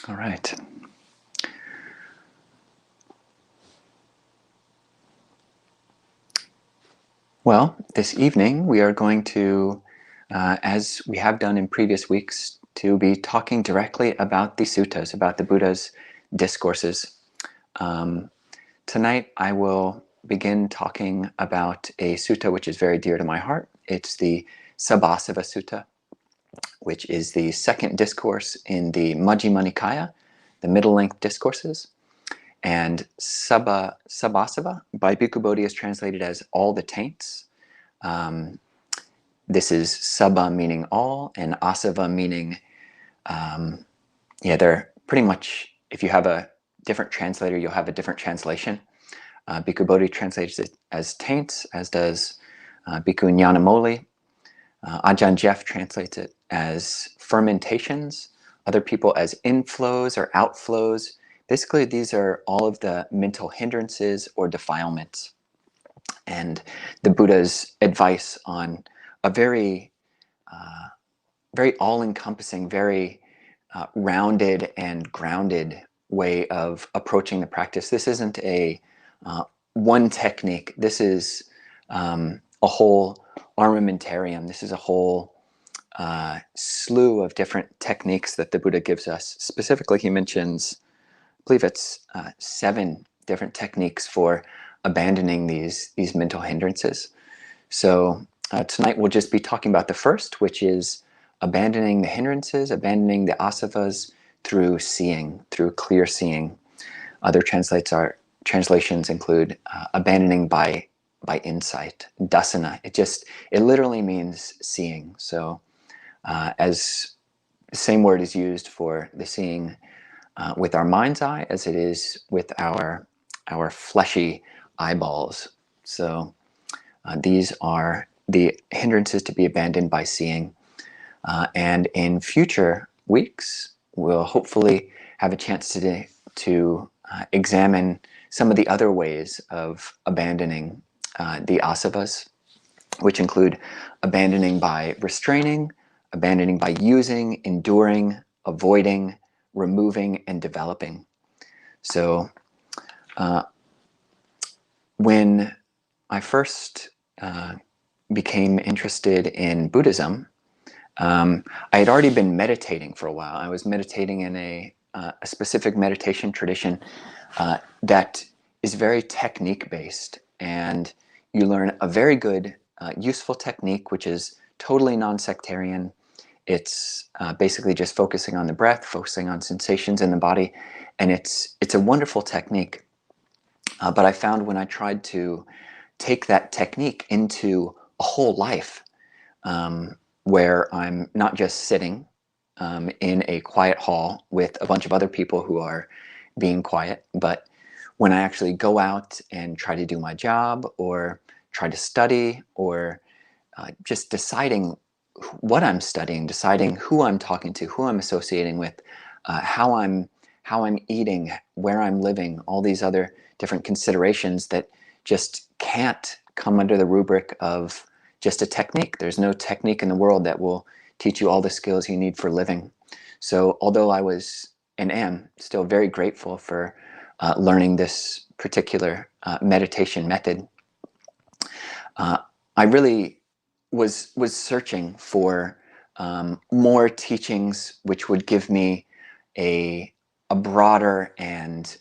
All right. Well, this evening we are going to, as we have done in previous weeks, to be talking directly about the suttas, about the Buddha's discourses. Tonight I will begin talking about a sutta which is very dear to my heart. It's the Sabbasava Sutta, which is the second discourse in the Majjhima Nikaya, the middle-length discourses. And Sabbasava by Bhikkhu Bodhi is translated as all the taints. This is Sabba meaning all, and Asava meaning, they're pretty much, if you have a different translator, you'll have a different translation. Bhikkhu Bodhi translates it as taints, as does Bhikkhu Nyanamoli. Ajahn Jeff translates it as fermentations, other people as inflows or outflows. Basically, these are all of the mental hindrances or defilements. And the Buddha's advice on a very, very all-encompassing, very rounded and grounded way of approaching the practice. This isn't a one technique. This is a whole armamentarium. This is a whole slew of different techniques that the Buddha gives us. Specifically, he mentions, I believe it's 7 different techniques for abandoning these mental hindrances. So tonight we'll just be talking about the first, which is abandoning the hindrances, abandoning the asavas through seeing, through clear seeing. Other translations include abandoning by insight, dasana. It literally means seeing. So as the same word is used for the seeing with our mind's eye as it is with our fleshy eyeballs. So these are the hindrances to be abandoned by seeing. And in future weeks, we'll hopefully have a chance to examine some of the other ways of abandoning the asavas, which include abandoning by restraining, abandoning by using, enduring, avoiding, removing, and developing. So when I first became interested in Buddhism, I had already been meditating for a while. I was meditating in a specific meditation tradition that is very technique-based, and you learn a very good, useful technique, which is totally non-sectarian. It's basically just focusing on the breath, focusing on sensations in the body, and it's a wonderful technique. But I found when I tried to take that technique into a whole life, where I'm not just sitting in a quiet hall with a bunch of other people who are being quiet, but when I actually go out and try to do my job or try to study, or just deciding what I'm studying, deciding who I'm talking to, who I'm associating with, how I'm eating, where I'm living, all these other different considerations that just can't come under the rubric of just a technique. There's no technique in the world that will teach you all the skills you need for living. So although I was and am still very grateful for learning this particular meditation method, I really was searching for more teachings which would give me a broader and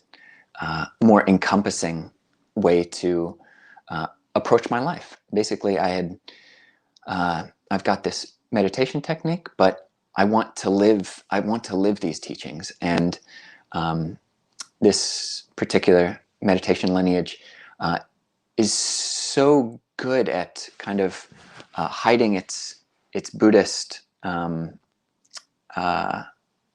more encompassing way to approach my life. Basically, I've got this meditation technique, but I want to live these teachings, and this particular meditation lineage is so good at kind of hiding its Buddhist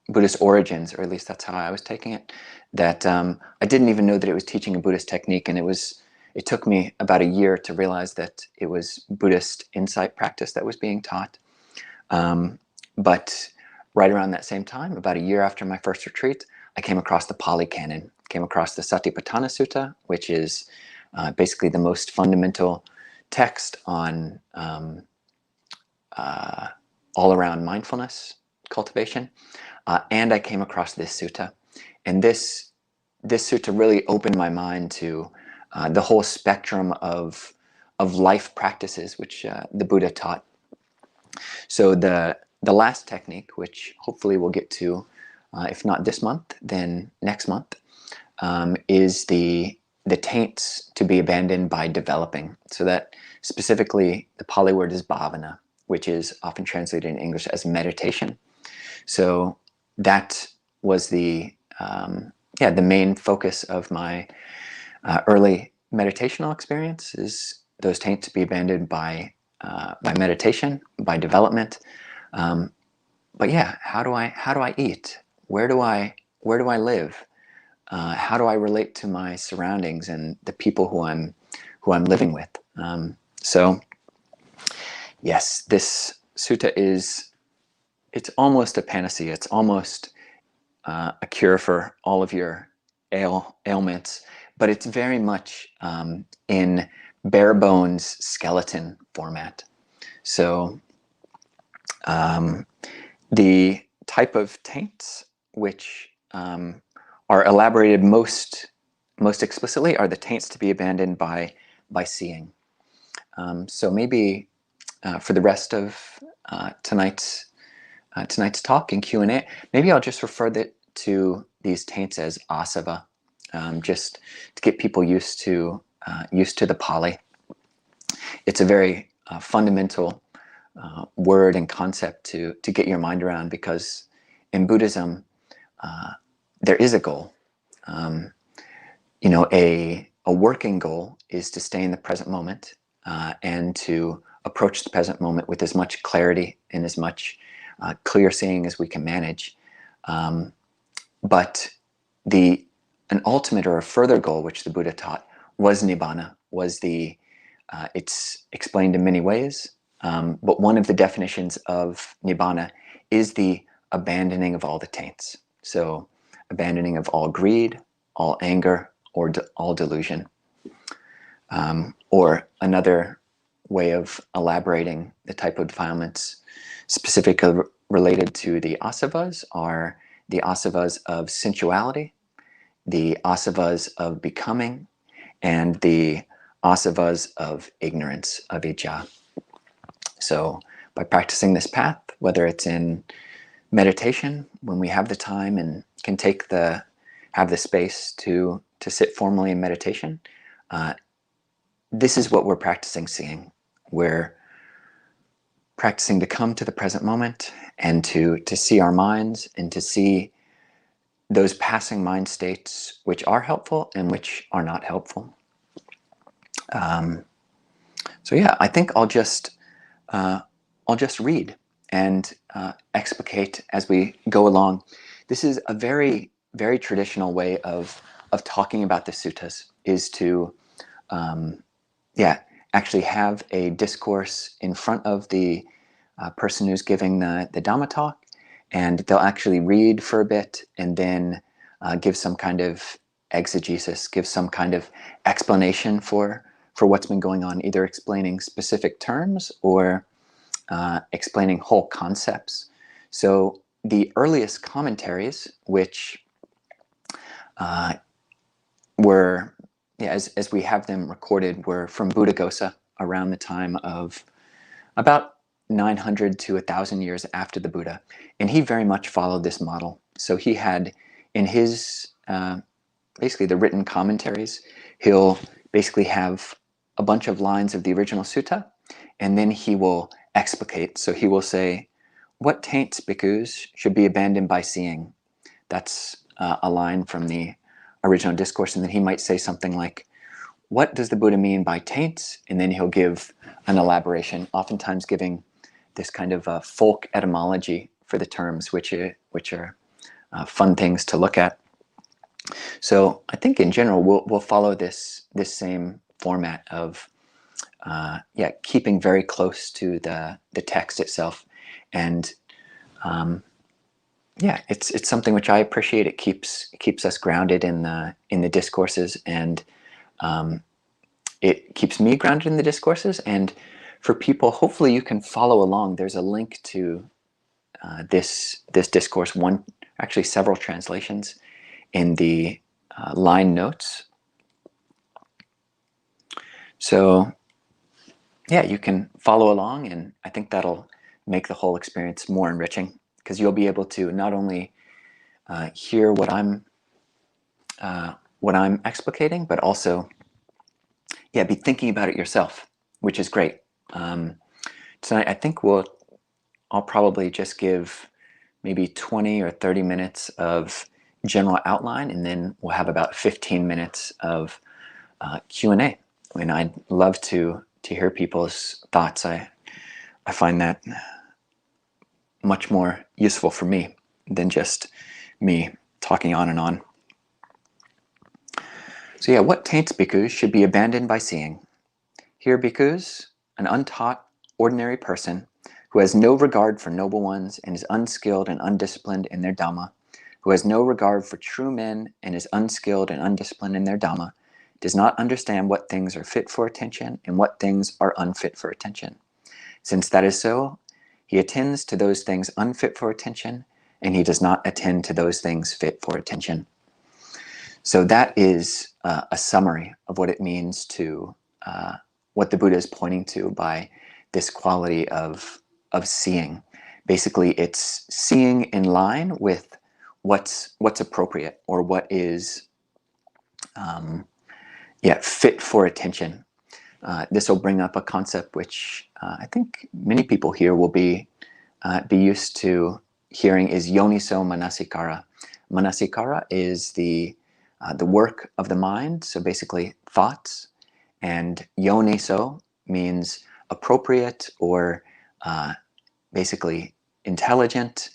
Buddhist origins, or at least that's how I was taking it, that I didn't even know that it was teaching a Buddhist technique, and it took me about a year to realize that it was Buddhist insight practice that was being taught. But right around that same time, about a year after my first retreat, I came across the Pali Canon, came across the Satipatthana Sutta, which is basically the most fundamental text on all-around mindfulness, cultivation. And I came across this sutta. And this sutta really opened my mind to the whole spectrum of life practices which the Buddha taught. So the last technique, which hopefully we'll get to, if not this month, then next month, is the taints to be abandoned by developing. So that specifically the Pali word is bhavana, which is often translated in English as meditation. So that was the main focus of my early meditational experience, is those taints to be abandoned by meditation, by development. But yeah, how do I eat? Where do I live? How do I relate to my surroundings and the people who I'm living with? So yes, this sutta it's almost a panacea. It's almost a cure for all of your ailments, but it's very much in bare bones skeleton format. So the type of taints which are elaborated most explicitly are the taints to be abandoned by seeing. So maybe for the rest of tonight's talk and Q&A, maybe I'll just refer to these taints as asava, just to get people used to the Pali. It's a very fundamental word and concept to get your mind around, because in Buddhism there is a goal. A working goal is to stay in the present moment and to approach the present moment with as much clarity and as much clear seeing as we can manage. But an ultimate or a further goal, which the Buddha taught, was nibbana. It's explained in many ways, but one of the definitions of nibbana is the abandoning of all the taints. So abandoning of all greed, all anger, or all delusion. Or another way of elaborating the type of defilements specifically related to the asavas are the asavas of sensuality, the asavas of becoming, and the asavas of ignorance, avijja. So by practicing this path, whether it's in meditation, when we have the time and can have the space to sit formally in meditation, this is what we're practicing seeing. We're practicing to come to the present moment and to see our minds and to see those passing mind states which are helpful and which are not helpful. So yeah, I think I'll just read and explicate as we go along. This is a very, very traditional way of talking about the suttas, is to actually have a discourse in front of the person who's giving the Dharma talk, and they'll actually read for a bit and then give some kind of exegesis, give some kind of explanation for what's been going on, either explaining specific terms or explaining whole concepts. So the earliest commentaries, which were, as we have them recorded, were from Buddhaghosa around the time of about 900 to 1,000 years after the Buddha. And he very much followed this model. So he had in his, basically the written commentaries, he'll basically have a bunch of lines of the original sutta, and then he will explicate. So he will say, what taints, bhikkhus, should be abandoned by seeing? That's a line from the original discourse. And then he might say something like, what does the Buddha mean by taints? And then he'll give an elaboration, oftentimes giving this kind of folk etymology for the terms, which are fun things to look at. So I think in general we'll follow this same format of keeping very close to the text itself, and it's something which I appreciate. It keeps us grounded in the discourses, and it keeps me grounded in the discourses. And for people, hopefully you can follow along. There's a link to this discourse, actually several translations in the line notes. So yeah, you can follow along, and I think that'll make the whole experience more enriching, because you'll be able to not only hear what I'm explicating, but also be thinking about it yourself, which is great. Tonight I think I'll probably just give maybe 20 or 30 minutes of general outline, and then we'll have about 15 minutes of Q&A. And I'd love to hear people's thoughts. I find that much more useful for me than just me talking on and on. So yeah, what taints bhikkhus should be abandoned by seeing? Here, bhikkhus, an untaught, ordinary person who has no regard for noble ones and is unskilled and undisciplined in their Dhamma, who has no regard for true men and is unskilled and undisciplined in their Dhamma, does not understand what things are fit for attention and what things are unfit for attention. Since that is so, he attends to those things unfit for attention, and he does not attend to those things fit for attention. So that is a summary of what it means to, what the Buddha is pointing to by this quality of seeing. Basically, it's seeing in line with what's appropriate, or what is fit for attention. This will bring up a concept which I think many people here will be used to hearing, is yoniso manasikara. Manasikara is the work of the mind, so basically thoughts, and yoniso means appropriate, or basically intelligent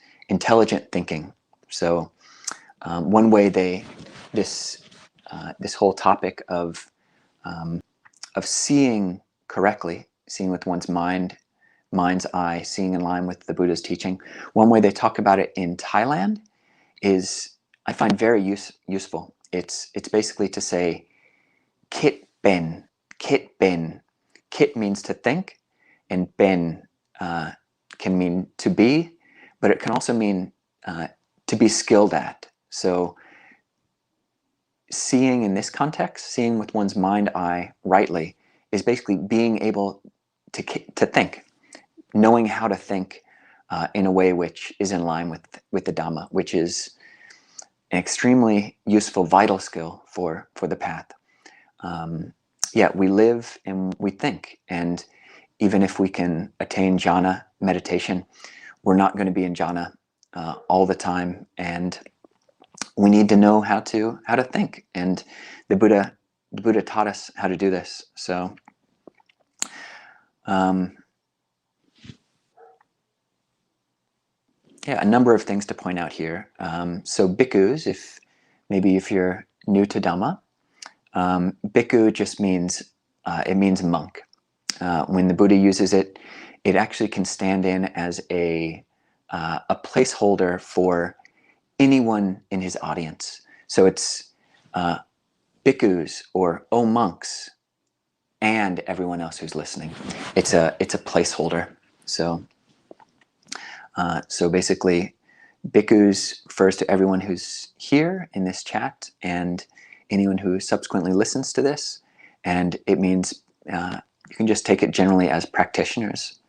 thinking. So one way this whole topic of seeing correctly, seeing with one's mind's eye, seeing in line with the Buddha's teaching, one way they talk about it in Thailand is, I find very useful. It's basically to say kit ben. Kit means to think, and ben can mean to be, but it can also mean to be skilled at. So seeing in this context, seeing with one's mind eye rightly, is basically being able to think, knowing how to think in a way which is in line with the Dhamma, which is an extremely useful, vital skill for the path. We live and we think, and even if we can attain jhana meditation, we're not going to be in jhana all the time, and we need to know how to think. And the Buddha taught us how to do this. So a number of things to point out here. So bhikkhus, if you're new to Dhamma, bhikkhu just means monk. When the Buddha uses it, it actually can stand in as a placeholder for anyone in his audience. So it's bhikkhus, or oh monks, and everyone else who's listening. It's a placeholder. So basically, bhikkhus refers to everyone who's here in this chat and anyone who subsequently listens to this, and it means you can just take it generally as practitioners.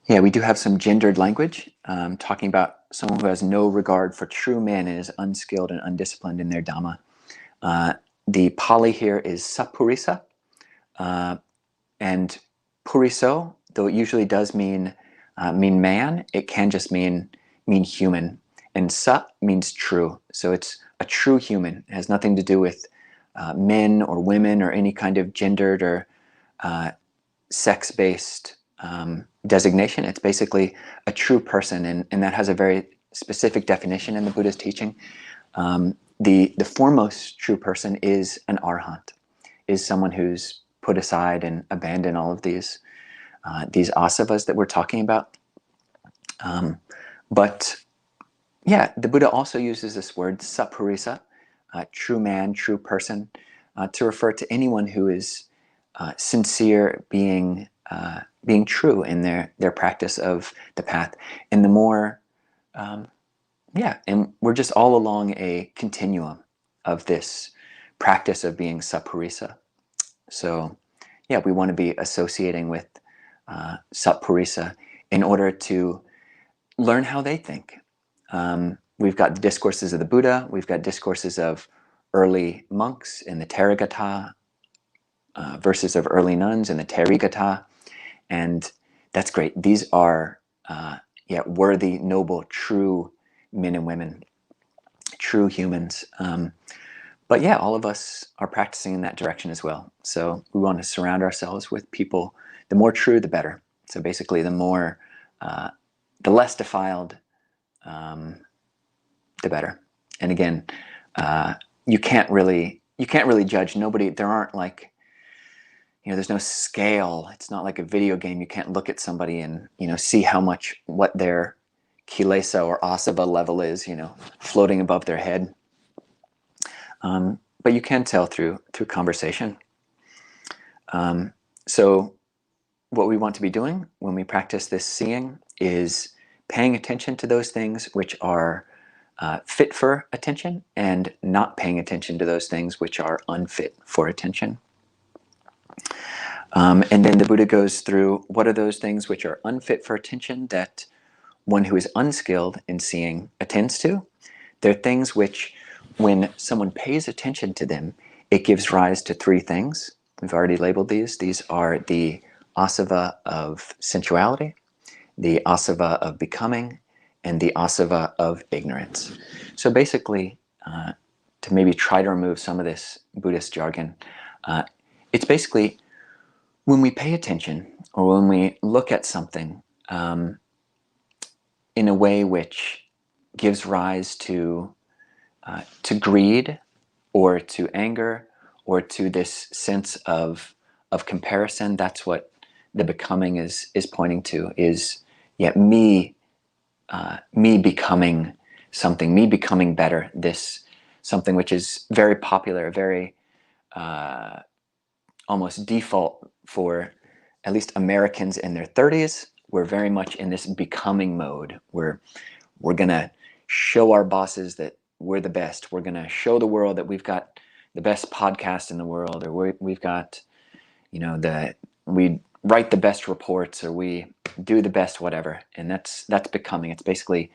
We do have some gendered language, talking about someone who has no regard for true men and is unskilled and undisciplined in their Dhamma. The Pali here is sapurisa, and puriso, though it usually does mean man, it can just mean human. And sa means true, so it's a true human. It has nothing to do with men or women or any kind of gendered or sex-based designation. It's basically a true person, and that has a very specific definition in the Buddha's teaching. The foremost true person is an arhat, is someone who's put aside and abandoned all of these asavas that we're talking about. But the Buddha also uses this word sapurisa, true man, true person, to refer to anyone who is sincere, being true in their practice of the path. And the more, and we're just all along a continuum of this practice of being sappurisa. So, yeah, we want to be associating with sappurisa in order to learn how they think. We've got the discourses of the Buddha, we've got discourses of early monks in the Therigatha, verses of early nuns in the Therigatha, and that's great. These are worthy, noble, true men and women, true humans. But yeah, all of us are practicing in that direction as well. So we want to surround ourselves with people, the more true, the better. So basically, the less defiled, the better. And again, you can't really judge. Nobody. There aren't like, there's no scale. It's not like a video game. You can't look at somebody and see what their kilesa or asava level is. Floating above their head. But you can tell through conversation. So what we want to be doing when we practice this seeing is paying attention to those things which are fit for attention, and not paying attention to those things which are unfit for attention. And then the Buddha goes through what are those things which are unfit for attention that one who is unskilled in seeing attends to. They're things which, when someone pays attention to them, it gives rise to three things. We've already labeled these. These are the asava of sensuality, the asava of becoming, and the asava of ignorance. So basically, to maybe try to remove some of this Buddhist jargon, it's basically when we pay attention or when we look at something in a way which gives rise to greed or to anger or to this sense of comparison, that's what the becoming is pointing to, is me becoming something, me becoming better, this something which is very popular, very almost default for at least Americans in their 30s. We're very much in this becoming mode. We're going to show our bosses that we're the best. We're going to show the world that we've got the best podcast in the world, or we've got, we write the best reports, or we do the best whatever. And that's becoming. It's basically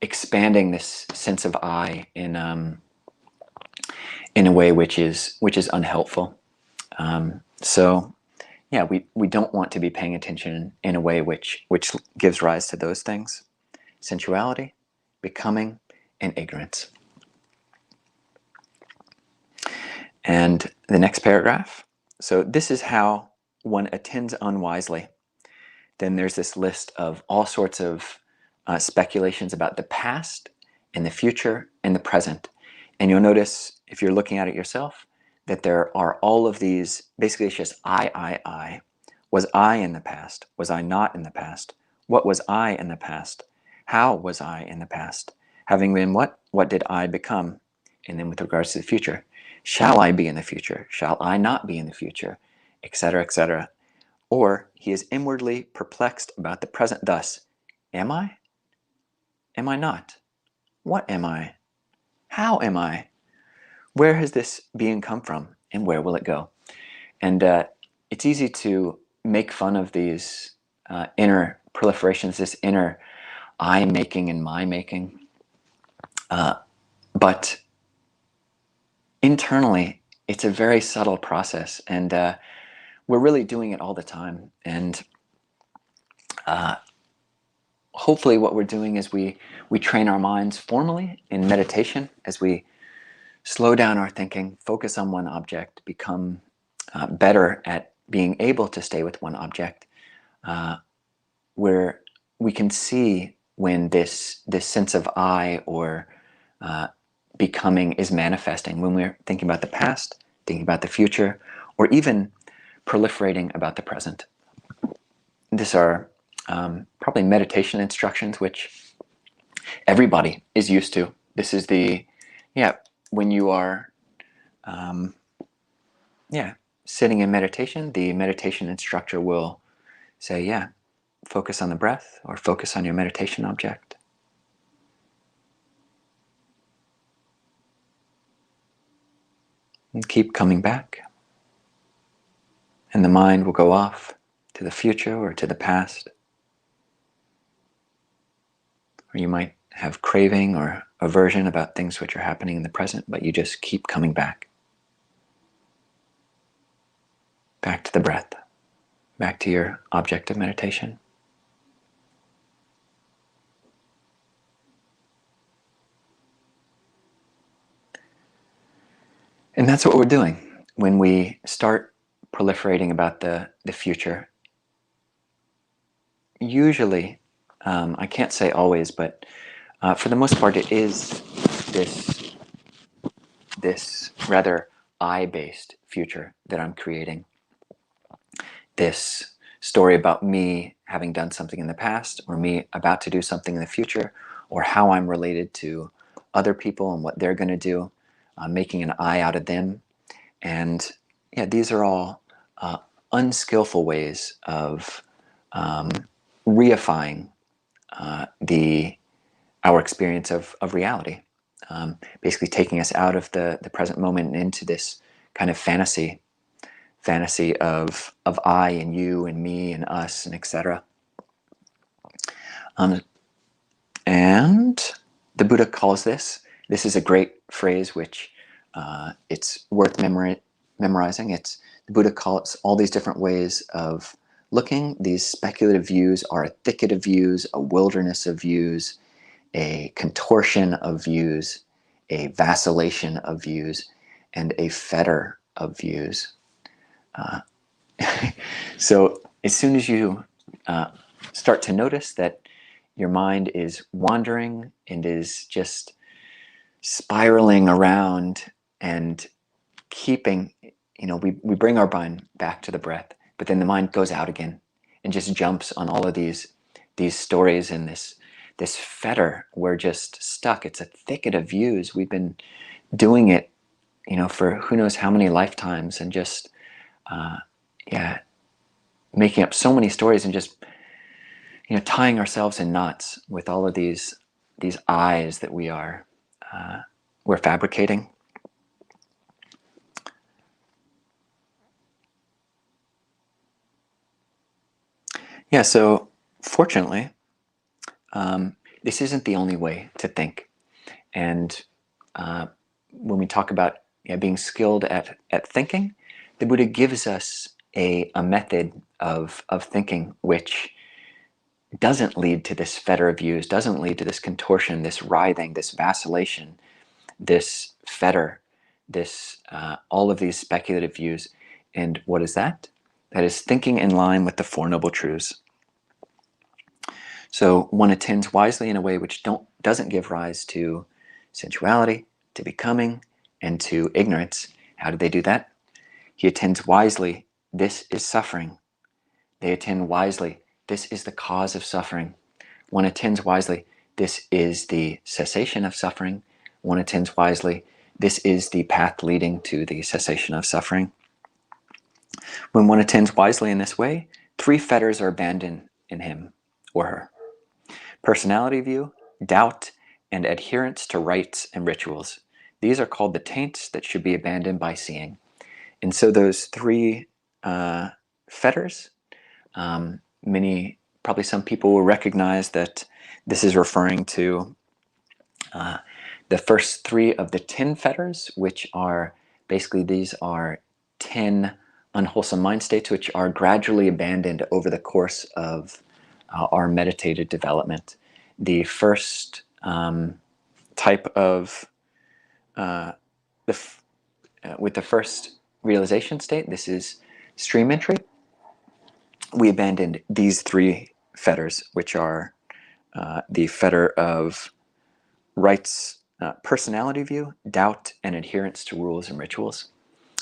expanding this sense of I in a way which is unhelpful. So yeah, we don't want to be paying attention in a way which gives rise to those things: sensuality, becoming, and ignorance. And the next paragraph. So this is how one attends unwisely. Then there's this list of all sorts of speculations about the past and the future and the present. And you'll notice, if you're looking at it yourself, that there are all of these, basically it's just I. Was I in the past? Was I not in the past? What was I in the past? How was I in the past? Having been what did I become? And then with regards to the future, shall I be in the future? Shall I not be in the future? Etc., etc. Or he is inwardly perplexed about the present thus: am I? Am I not? What am I? How am I? Where has this being come from, and where will it go? And it's easy to make fun of these inner proliferations, this inner I making and my making. But internally, it's a very subtle process, and we're really doing it all the time. And hopefully what we're doing is we train our minds formally in meditation as we slow down our thinking, focus on one object, become better at being able to stay with one object, where we can see when this sense of I or becoming is manifesting, when we're thinking about the past, thinking about the future, or even proliferating about the present. These are probably meditation instructions which everybody is used to. This is when you are sitting in meditation, the meditation instructor will say, yeah, focus on the breath or focus on your meditation object. And keep coming back. And the mind will go off to the future or to the past. Or you might have craving or aversion about things which are happening in the present, but you just keep coming back. Back to the breath. Back to your object of meditation. And that's what we're doing when we start proliferating about the future. Usually, I can't say always, but for the most part, it is this rather I-based future that I'm creating. This story about me having done something in the past, or me about to do something in the future, or how I'm related to other people and what they're going to do, making an I out of them. And yeah, these are all unskillful ways of reifying our experience of reality. Basically taking us out of the present moment and into this kind of fantasy of I and you and me and us and etc. And the Buddha calls this is a great phrase which it's worth memorizing. The Buddha calls all these different ways of looking. These speculative views are a thicket of views, a wilderness of views, a contortion of views, a vacillation of views, and a fetter of views. So as soon as you start to notice that your mind is wandering and is just spiraling around and keeping, we bring our mind back to the breath, but then the mind goes out again and just jumps on all of these stories and this fetter. We're just stuck. It's a thicket of views. We've been doing it, for who knows how many lifetimes, and just making up so many stories and just tying ourselves in knots with all of these eyes that we're fabricating. Yeah, so fortunately, this isn't the only way to think. And when we talk about being skilled at thinking, the Buddha gives us a method of thinking which doesn't lead to this fetter of views, doesn't lead to this contortion, this writhing, this vacillation, this fetter, this all of these speculative views. And what is that? That is thinking in line with the Four Noble Truths. So one attends wisely in a way which doesn't give rise to sensuality, to becoming, and to ignorance. How do they do that? He attends wisely, this is suffering. They attend wisely, this is the cause of suffering. One attends wisely, this is the cessation of suffering. One attends wisely, this is the path leading to the cessation of suffering. When one attends wisely in this way, 3 fetters are abandoned in him or her: personality view, doubt, and adherence to rites and rituals. These are called the taints that should be abandoned by seeing. And so those 3 fetters, probably some people will recognize that this is referring to the first 3 of the 10 fetters, which are basically, these are 10 unwholesome mind states which are gradually abandoned over the course of our meditative development. The first type of with the first realization state, this is stream entry. We abandoned these 3 fetters, which are the fetter of rights, personality view, doubt, and adherence to rules and rituals.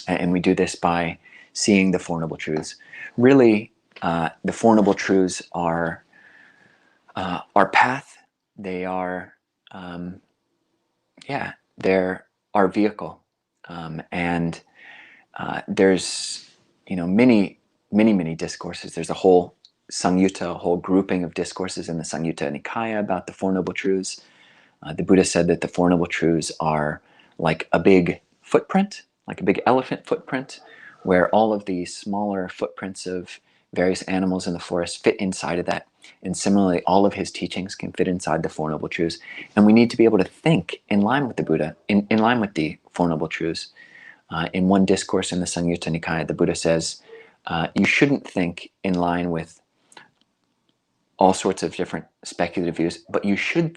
And we do this by seeing the Four Noble Truths. Really, the Four Noble Truths are our path. They are, they're our vehicle. And there's many discourses. There's a whole Samyutta, a whole grouping of discourses in the Samyutta Nikaya about the Four Noble Truths. The Buddha said that the Four Noble Truths are like a big footprint, like a big elephant footprint, where all of the smaller footprints of various animals in the forest fit inside of that. And similarly, all of his teachings can fit inside the Four Noble Truths. And we need to be able to think in line with the Buddha, in line with the Four Noble Truths. In one discourse in the Samyutta Nikaya, the Buddha says, you shouldn't think in line with all sorts of different speculative views, but you should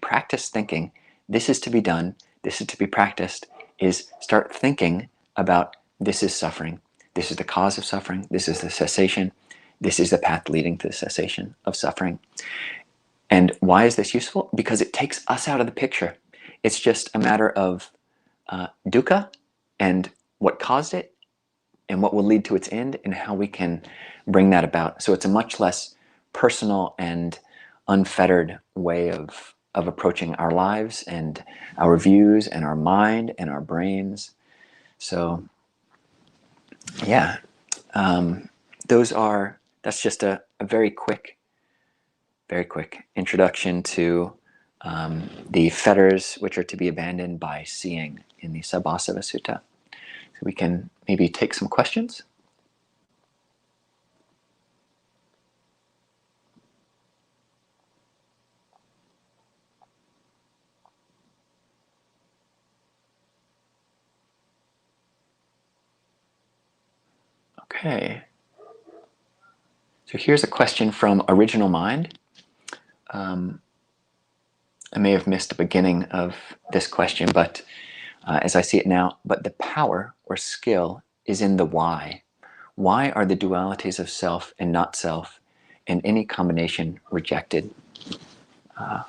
practice thinking, this is to be done, this is to be practiced, is start thinking about this is suffering, this is the cause of suffering, this is the cessation, this is the path leading to the cessation of suffering. And why is this useful? Because it takes us out of the picture. It's just a matter of dukkha and what caused it and what will lead to its end and how we can bring that about. So it's a much less personal and unfettered way of approaching our lives and our views and our mind and our brains. So yeah, that's just a very quick introduction to the fetters which are to be abandoned by seeing in the Sabbasava Sutta. So we can maybe take some questions. Okay. So here's a question from Original Mind. I may have missed the beginning of this question, but as I see it now, but the power or skill is in the why. Why are the dualities of self and not self and any combination rejected? Why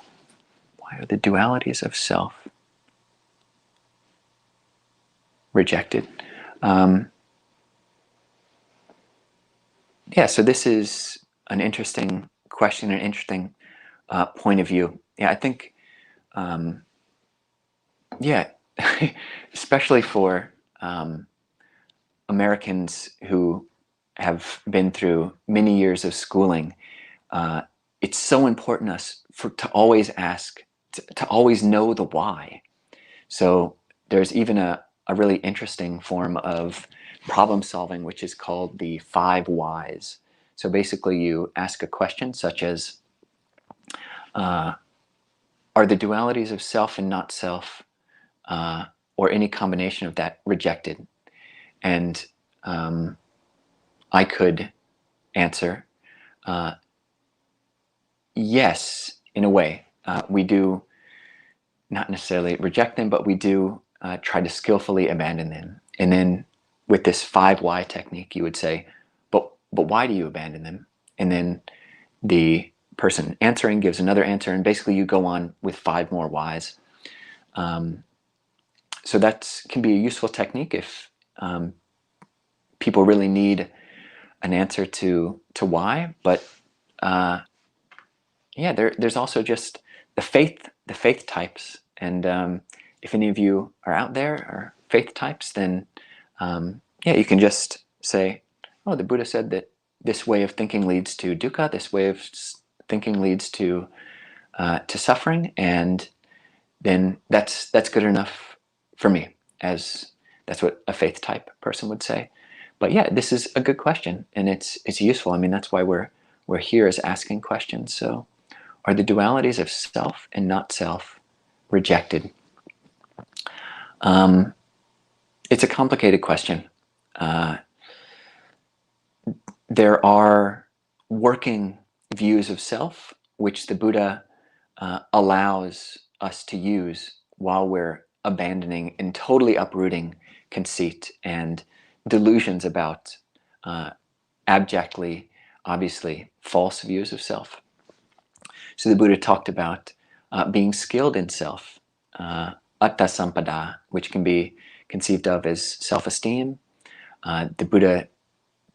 are the dualities of self rejected? Yeah, so this is an interesting question, an interesting point of view. Yeah, I think, especially for Americans who have been through many years of schooling, it's so important to always ask, to always know the why. So there's even a really interesting form of problem solving, which is called the 5 whys. So basically you ask a question such as, are the dualities of self and not self, or any combination of that, rejected? And I could answer, yes, in a way. We do not necessarily reject them, but we do try to skillfully abandon them. And then with this 5 why technique, you would say, but why do you abandon them? And then the person answering gives another answer, and basically you go on with 5 more whys. So that can be a useful technique if people really need an answer to why. But there's also just the faith types. And if any of you are out there are faith types, then you can just say, oh, the Buddha said that this way of thinking leads to dukkha, this way of thinking leads to suffering, and then that's good enough for me, as that's what a faith type person would say. But yeah, this is a good question, and it's useful. I mean, that's why we're here, is asking questions. So, are the dualities of self and not self rejected? It's a complicated question. There are working views of self which the Buddha allows us to use while we're abandoning and totally uprooting conceit and delusions about abjectly, obviously false views of self. So the Buddha talked about being skilled in self, atta sampada, which can be conceived of as self-esteem. The Buddha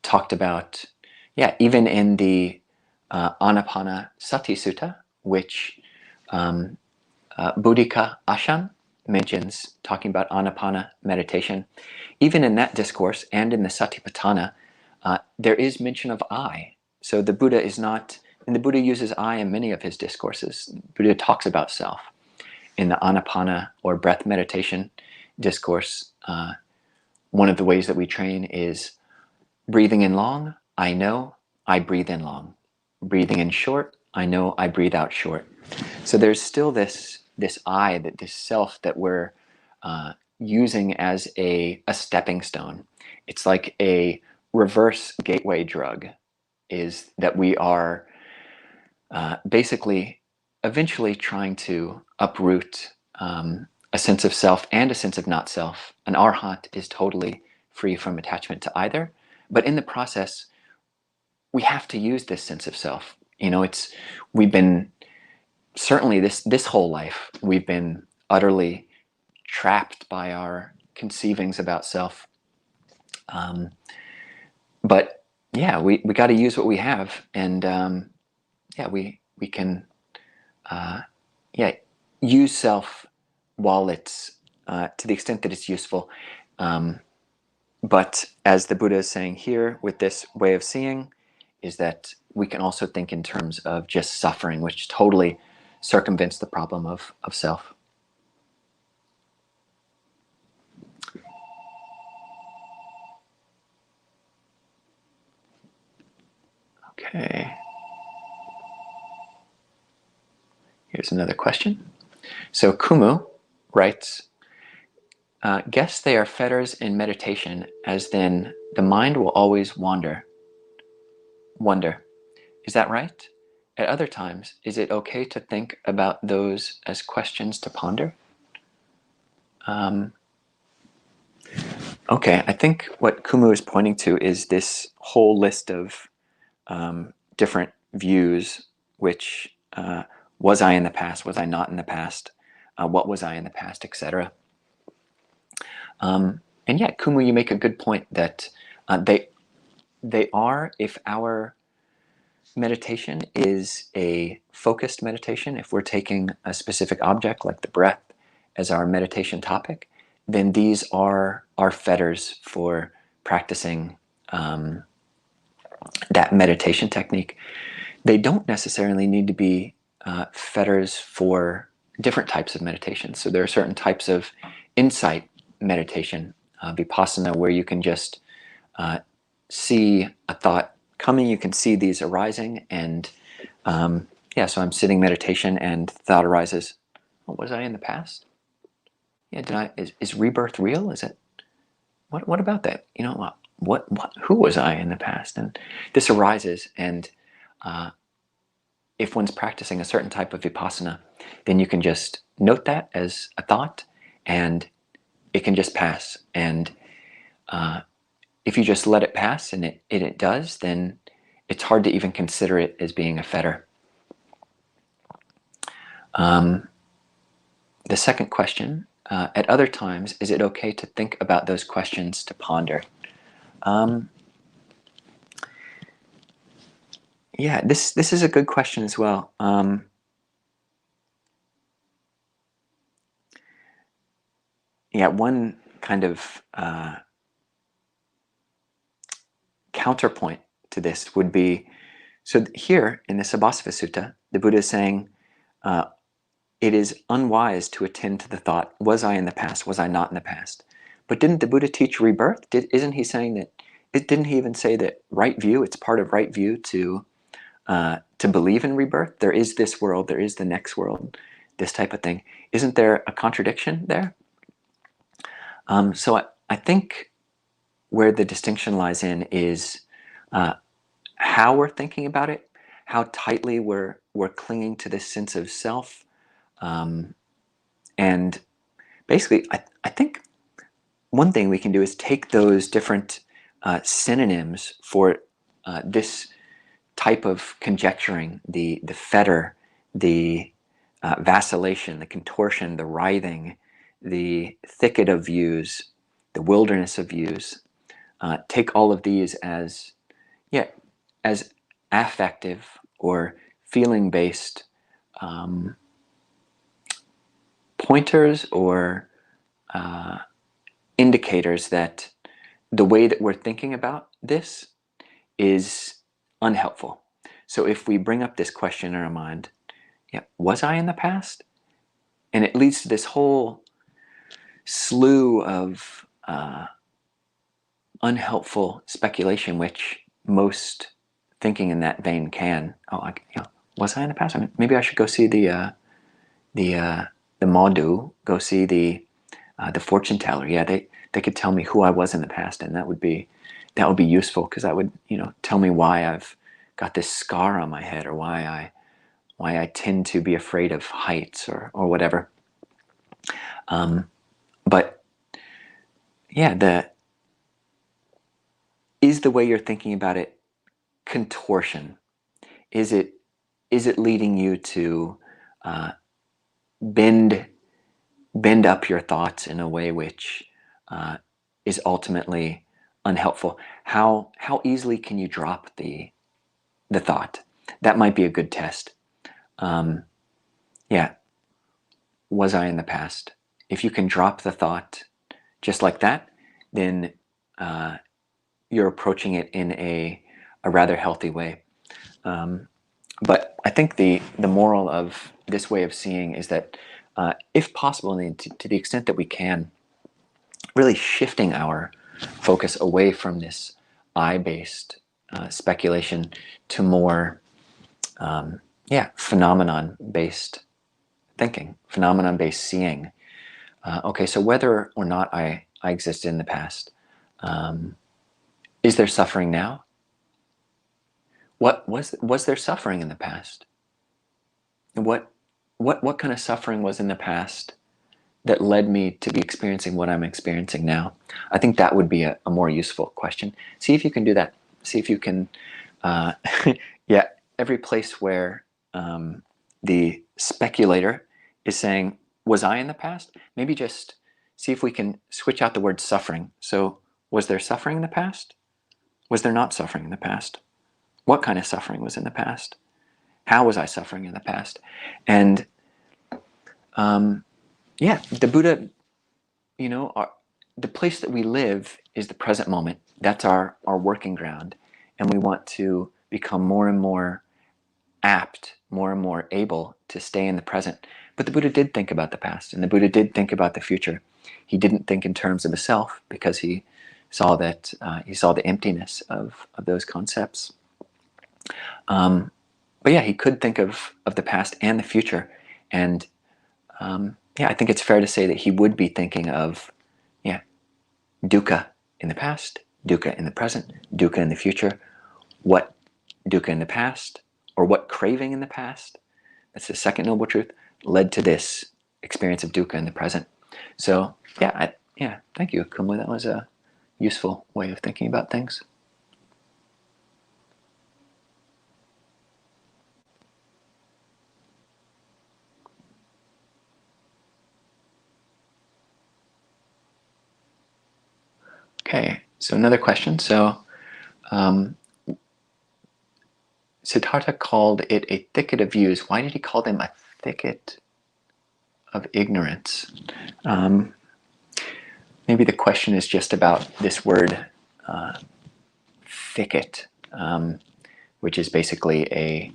talked about, even in the Anapanasati Sutta, which Buddhika Ajahn, mentions, talking about Anapana meditation, even in that discourse and in the Satipatthana, there is mention of I. So the Buddha is not, and the Buddha uses I in many of his discourses. The Buddha talks about self. In the Anapana or breath meditation discourse, one of the ways that we train is breathing in long, I know, I breathe in long. Breathing in short, I know, I breathe out short. So there's still this I, this self that we're using as a stepping stone. It's like a reverse gateway drug, is that we are basically eventually trying to uproot a sense of self and a sense of not self. An arhat is totally free from attachment to either, but in the process, we have to use this sense of self. We've been, certainly this whole life, we've been utterly trapped by our conceivings about self. But yeah, we got to use what we have, and we can use self while it's to the extent that it's useful. But as the Buddha is saying here with this way of seeing, is that we can also think in terms of just suffering, which totally circumvents the problem of self. Okay. Here's another question. So Kumu writes, guess they are fetters in meditation, as then the mind will always wonder. Is that right? At other times, is it okay to think about those as questions to ponder? Okay, I think what Kumu is pointing to is this whole list of different views, which was I in the past, was I not in the past, what was I in the past, etc. And yeah, Kumu, you make a good point that they are, if our meditation is a focused meditation, if we're taking a specific object like the breath as our meditation topic, then these are our fetters for practicing that meditation technique. They don't necessarily need to be fetters for different types of meditation. So there are certain types of insight meditation, vipassana, where you can just see a thought coming, you can see these arising, and so I'm sitting meditation and thought arises. What was I in the past? Yeah, is rebirth real? Is it? What about that? Who was I in the past? And this arises, and if one's practicing a certain type of vipassana, then you can just note that as a thought, and it can just pass. And if you just let it pass, and it does, then it's hard to even consider it as being a fetter. The second question, at other times, is it okay to think about those questions to ponder? This is a good question as well. One kind of counterpoint to this would be, so here in the Sabbasava Sutta, the Buddha is saying, it is unwise to attend to the thought, was I in the past, was I not in the past? But didn't the Buddha teach rebirth? Isn't he saying that, didn't he even say that right view, it's part of right view to believe in rebirth? There is this world, there is the next world, this type of thing. Isn't there a contradiction there? So I think where the distinction lies in is how we're thinking about it, how tightly we're clinging to this sense of self. And basically, I think one thing we can do is take those different synonyms for this type of conjecturing, the fetter, the vacillation, the contortion, the writhing, the thicket of views, the wilderness of views. Take all of these as affective or feeling-based pointers or indicators that the way that we're thinking about this is unhelpful. So if we bring up this question in our mind, yeah, was I in the past? And it leads to this whole slew of unhelpful speculation, which most thinking in that vein can. Oh, was I in the past? I mean, maybe I should go see the Madhu, go see the fortune teller. Yeah, they could tell me who I was in the past, and that would be useful, because that would tell me why I've got this scar on my head, or why I tend to be afraid of heights, or whatever. But yeah, is the way you're thinking about it contortion? Is it leading you to bend up your thoughts in a way which is ultimately unhelpful? How easily can you drop the thought? That might be a good test. Yeah, was I in the past? If you can drop the thought just like that, then you're approaching it in a rather healthy way. But I think the moral of this way of seeing is that if possible, and to the extent that we can, really shifting our focus away from this I-based speculation to more phenomenon-based thinking, phenomenon-based seeing. Okay, so whether or not I existed in the past, is there suffering now? What was there suffering in the past? What kind of suffering was in the past that led me to be experiencing what I'm experiencing now? I think that would be a more useful question. See if you can do that. See if you can, yeah, every place where the speculator is saying, was I in the past? Maybe just see if we can switch out the word suffering. So, was there suffering in the past? Was there not suffering in the past? What kind of suffering was in the past? How was I suffering in the past? And yeah, the Buddha, the place that we live is the present moment. That's our working ground. And we want to become more and more apt, more and more able to stay in the present. But the Buddha did think about the past, and the Buddha did think about the future. He didn't think in terms of the self, because he saw that he saw the emptiness of those concepts. But yeah, he could think of the past and the future. And yeah, I think it's fair to say that he would be thinking of dukkha in the past, dukkha in the present, dukkha in the future. What dukkha in the past, or what craving in the past, that's the second noble truth, led to this experience of dukkha in the present. So yeah, thank you, Kumla. That was a useful way of thinking about things. Okay, so another question. So Siddhartha called it a thicket of views. Why did he call them a thicket of ignorance? Maybe the question is just about this word thicket, which is basically a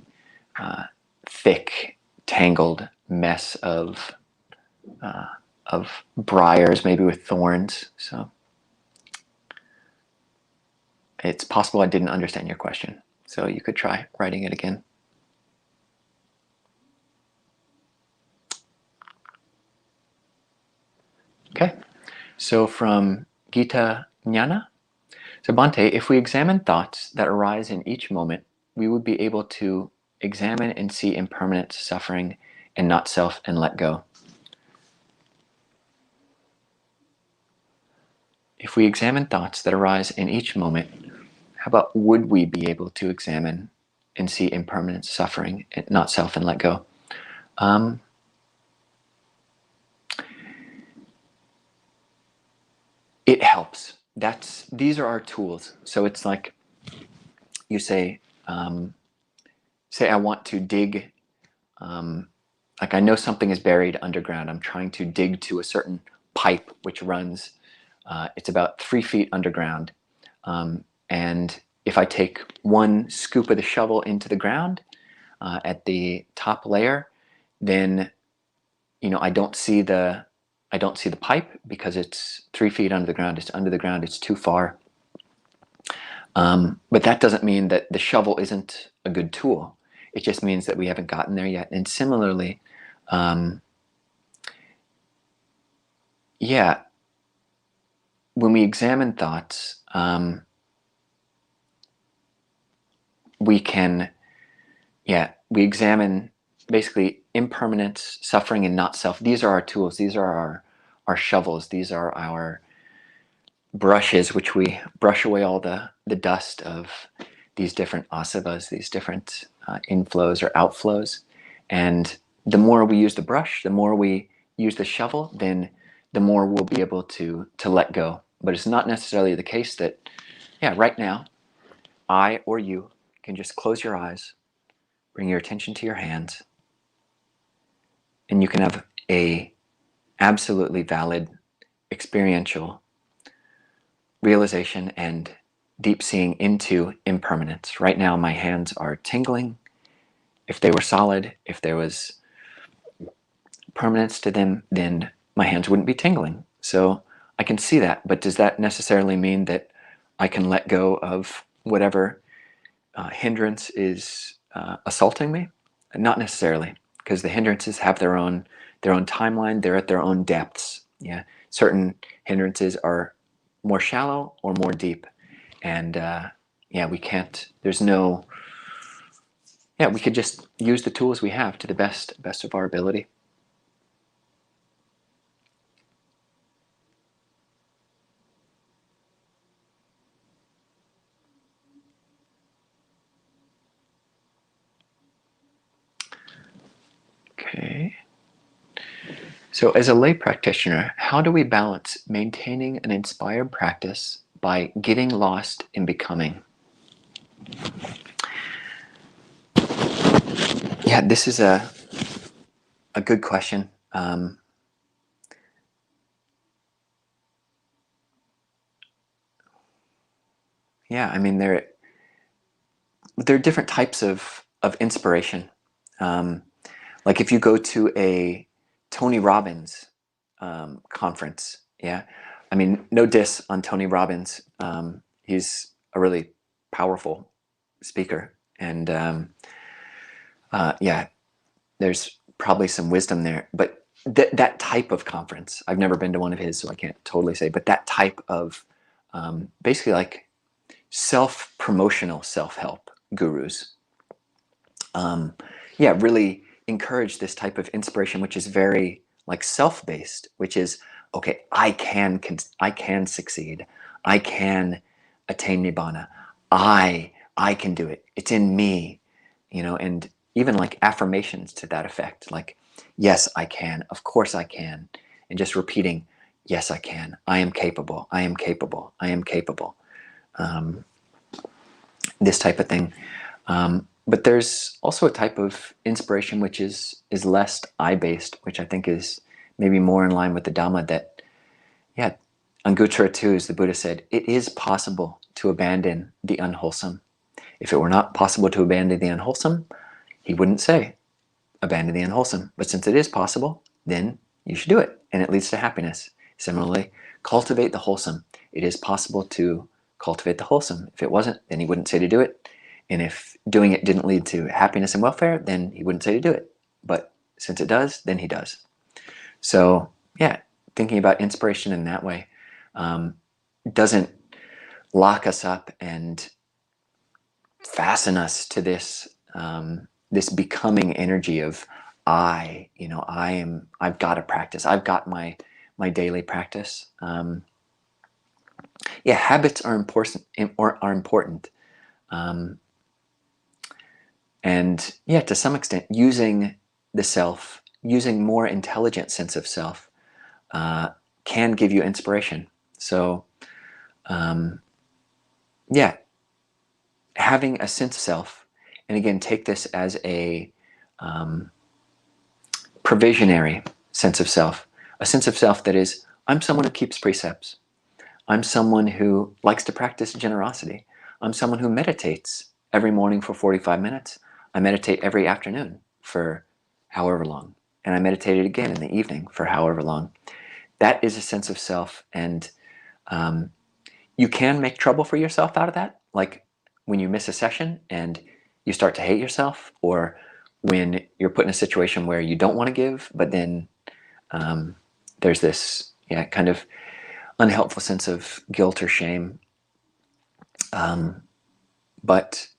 thick, tangled mess of briars, maybe with thorns. So it's possible I didn't understand your question. So you could try writing it again. Okay, so from Gita Jnana. So Bhante, if we examine thoughts that arise in each moment, we would be able to examine and see impermanence, suffering, and not self, and let go. If we examine thoughts that arise in each moment, how about would we be able to examine and see impermanence, suffering, and not self, and let go? It helps. These are our tools. So it's like you say, say I want to dig, like I know something is buried underground. I'm trying to dig to a certain pipe which runs, it's about 3 feet underground. And if I take one scoop of the shovel into the ground at the top layer, then I don't see the pipe because it's 3 feet under the ground. It's under the ground. It's too far. But that doesn't mean that the shovel isn't a good tool. It just means that we haven't gotten there yet. And similarly, when we examine thoughts, we examine basically impermanence, suffering, and not self. These are our tools. These are our shovels. These are our brushes, which we brush away all the dust of these different asavas, these different inflows or outflows. And the more we use the brush, the more we use the shovel, then the more we'll be able to let go. But it's not necessarily the case that, right now, I or you can just close your eyes, bring your attention to your hands, and you can have a absolutely valid experiential realization and deep seeing into impermanence. Right now, my hands are tingling. If they were solid, if there was permanence to them, then my hands wouldn't be tingling. So I can see that, but does that necessarily mean that I can let go of whatever hindrance is assaulting me? Not necessarily, because the hindrances have their own timeline. They're at their own depths. Certain hindrances are more shallow or more deep, and we can't. There's no. We could just use the tools we have to the best of our ability. Okay. So as a lay practitioner, how do we balance maintaining an inspired practice by getting lost in becoming? This is a good question. There are different types of inspiration. Like if you go to a Tony Robbins conference, no diss on Tony Robbins. He's a really powerful speaker, and there's probably some wisdom there. But that type of conference, I've never been to one of his, so I can't totally say. But that type of basically like self-promotional self-help gurus, really encourage this type of inspiration, which is very like self-based, which is, okay, I can succeed. I can attain nibbana. I can do it. It's in me, and even like affirmations to that effect, like, yes, I can. Of course I can. And just repeating, yes, I can. I am capable. I am capable. I am capable. This type of thing. But there's also a type of inspiration which is less I-based, which I think is maybe more in line with the Dhamma, that, Anguttara 2, as the Buddha said, it is possible to abandon the unwholesome. If it were not possible to abandon the unwholesome, he wouldn't say, abandon the unwholesome. But since it is possible, then you should do it, and it leads to happiness. Similarly, cultivate the wholesome. It is possible to cultivate the wholesome. If it wasn't, then he wouldn't say to do it. And if doing it didn't lead to happiness and welfare, then he wouldn't say to do it. But since it does, then he does. So, thinking about inspiration in that way doesn't lock us up and fasten us to this this becoming energy of I've got to practice. I've got my daily practice. Habits are important. And to some extent, using the self, using more intelligent sense of self, can give you inspiration. So, having a sense of self, and again, take this as a provisionary sense of self, a sense of self that is I'm someone who keeps precepts. I'm someone who likes to practice generosity. I'm someone who meditates every morning for 45 minutes. I meditate every afternoon for however long. And I meditated again in the evening for however long. That is a sense of self. And you can make trouble for yourself out of that. Like when you miss a session and you start to hate yourself, or when you're put in a situation where you don't want to give, but then there's this kind of unhelpful sense of guilt or shame. And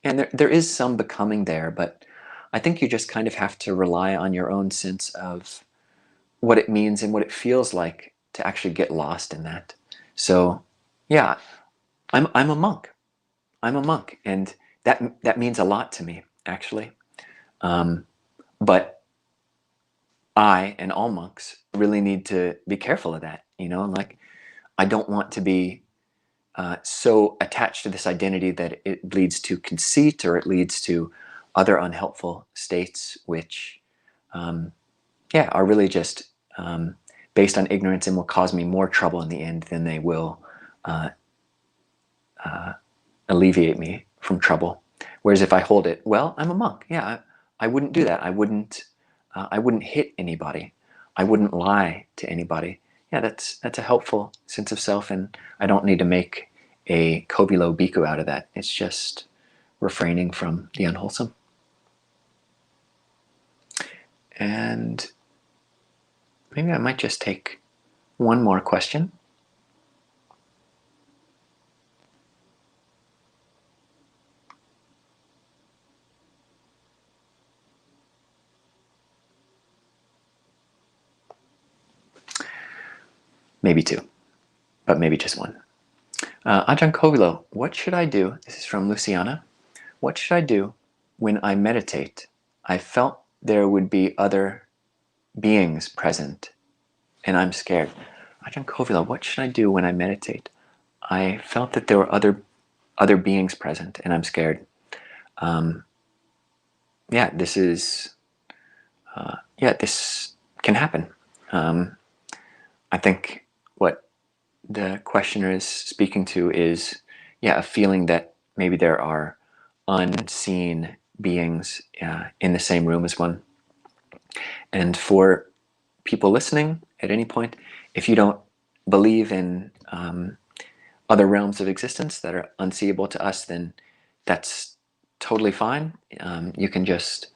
there is some becoming there, but I think you just kind of have to rely on your own sense of what it means and what it feels like to actually get lost in that. So, yeah, I'm a monk. I'm a monk, and that means a lot to me, actually. But I and all monks really need to be careful of that. Like I don't want to be so attached to this identity that it leads to conceit, or it leads to other unhelpful states, which, are really just based on ignorance and will cause me more trouble in the end than they will alleviate me from trouble. Whereas if I hold it, well, I'm a monk. Yeah, I wouldn't do that. I wouldn't hit anybody. I wouldn't lie to anybody. Yeah, that's a helpful sense of self, and I don't need to make a Kovilo bhikkhu out of that. It's just refraining from the unwholesome. And maybe I might just take one more question. Maybe two, but maybe just one. Ajahn Kovilo, what should I do? This is from Luciana. What should I do when I meditate? I felt there would be other beings present, and I'm scared. Ajahn Kovilo, what should I do when I meditate? I felt that there were other beings present, and I'm scared. This is this can happen. I think what the questioner is speaking to is a feeling that maybe there are unseen beings in the same room as one. And for people listening at any point, if you don't believe in other realms of existence that are unseeable to us, then that's totally fine. You can just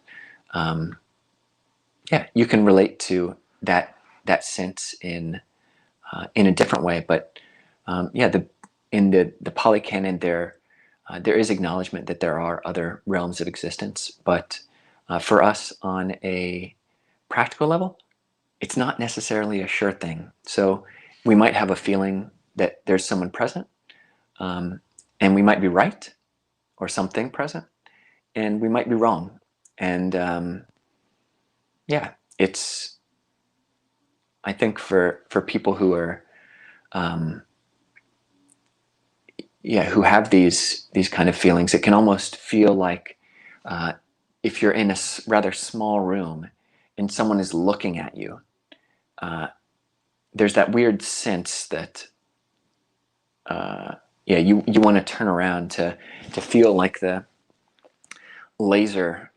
you can relate to that sense in a different way. But in the Pali Canon, there is acknowledgement that there are other realms of existence. But for us, on a practical level, it's not necessarily a sure thing. So we might have a feeling that there's someone present, and we might be right, or something present, and we might be wrong. And it's, I think for people who are who have these kind of feelings, it can almost feel like if you're in a rather small room and someone is looking at you, there's that weird sense that you want to turn around to feel like the laser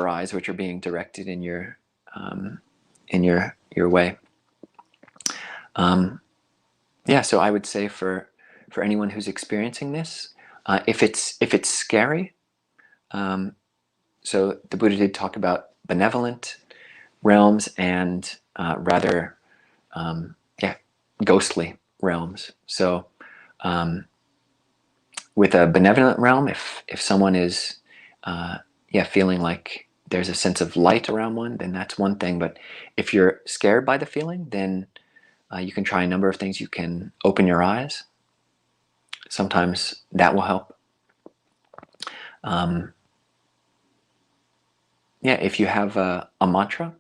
eyes which are being directed in your way. So I would say for anyone who's experiencing this, if it's scary, so the Buddha did talk about benevolent realms and rather ghostly realms. So with a benevolent realm, if someone is feeling like there's a sense of light around one, then that's one thing. But if you're scared by the feeling, then you can try a number of things. You can open your eyes. Sometimes that will help. If you have a mantra,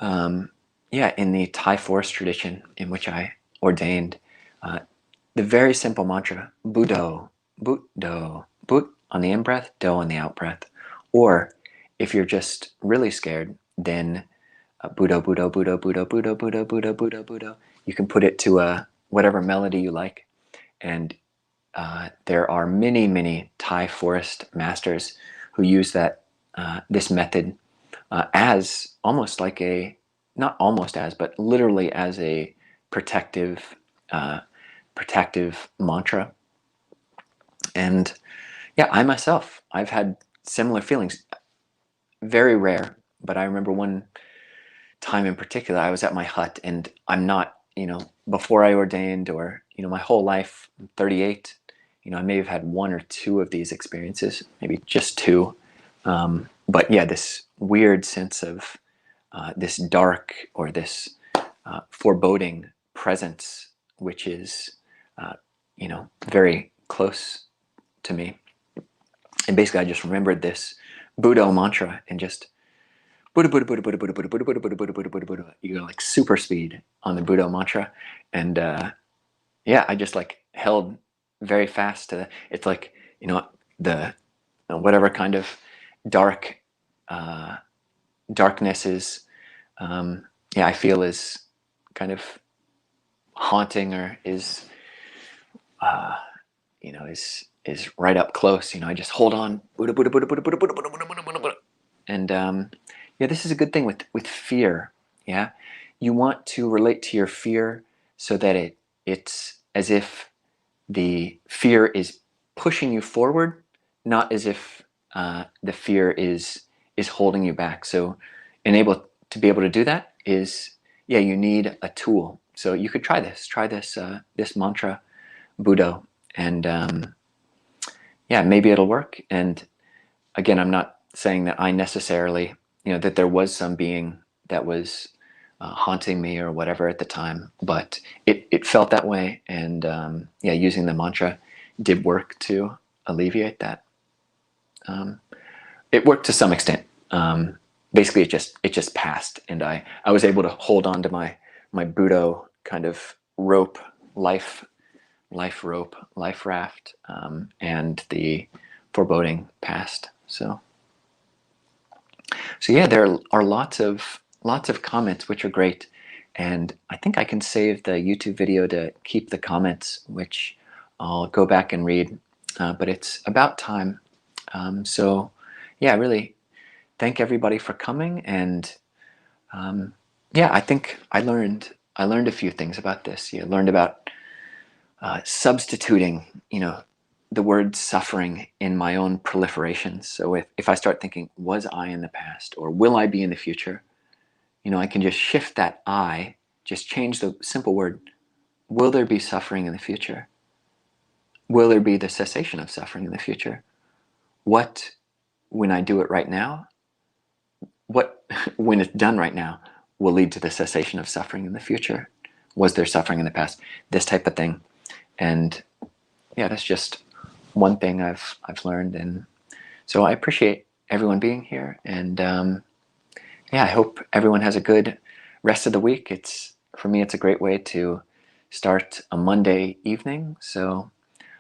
in the Thai forest tradition in which I ordained, the very simple mantra, Buddho, Buddho, Bud on the in-breath, Do on the out-breath. Or if you're just really scared, then Buddho, Buddho, Buddho, Buddho, Buddho, Buddho, Buddho, Buddho, Buddho. You can put it to whatever melody you like. And there are many, many Thai forest masters who use this method as almost like not almost as, but literally as a protective, protective mantra. And yeah, I myself, I've had similar feelings. Very rare, but I remember one time in particular, I was at my hut, and I'm not, before I ordained, or, my whole life, I'm 38, I may have had one or two of these experiences, maybe just two. But yeah, this weird sense of this dark or this foreboding presence, which is, very close to me. And basically, I just remembered this Buddha mantra and just Buddha, Buddha, Buddha, Buddha, Buddha, Buddha, Buddha, Buddha, Buddha, Buddha, Buddha, Buddha, Buddha. You go like super speed on the Buddha mantra, and yeah, I just like held very fast to. It's like the whatever kind of dark darkness is, I feel is kind of haunting, or is is right up close. I just hold on, Buddha, Buddha, Buddha, Buddha, Buddha, Buddha, Buddha, Buddha, Buddha, Buddha, Buddha. And yeah, this is a good thing with fear. Yeah, you want to relate to your fear so that it's as if the fear is pushing you forward, not as if the fear is holding you back. So, to be able to do that is, yeah, you need a tool. So you could try this this mantra, Buddha, and yeah, maybe it'll work. And again, I'm not saying that I necessarily, that there was some being that was haunting me or whatever at the time, but it felt that way. And yeah, using the mantra did work to alleviate that. It worked to some extent. Basically, it just passed, and I was able to hold on to my Buddha kind of rope, life rope, life raft, and the foreboding passed. So yeah, there are lots of comments, which are great, and I think I can save the YouTube video to keep the comments, which I'll go back and read. But it's about time. So yeah, really thank everybody for coming, and yeah, I think I learned a few things about this. You learned about substituting, the word suffering in my own proliferations. So if I start thinking, was I in the past, or will I be in the future, I can just shift that I, just change the simple word, will there be suffering in the future? Will there be the cessation of suffering in the future? What, when I do it right now, what, when it's done right now, will lead to the cessation of suffering in the future? Was there suffering in the past? This type of thing. And yeah, that's just one thing I've learned. And so I appreciate everyone being here. And yeah, I hope everyone has a good rest of the week. For me, it's a great way to start a Monday evening. So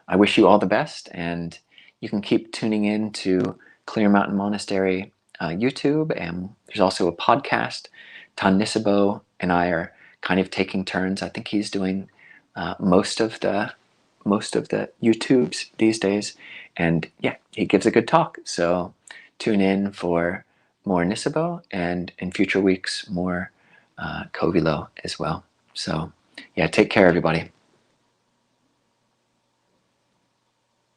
I wish you all the best, and you can keep tuning in to Clear Mountain Monastery YouTube, and there's also a podcast. Tan Nisabo and I are kind of taking turns. I think he's doing most of the YouTubes these days, and yeah, he gives a good talk. So tune in for more Nisabo, and in future weeks more Kovilo as well. So yeah, take care, everybody.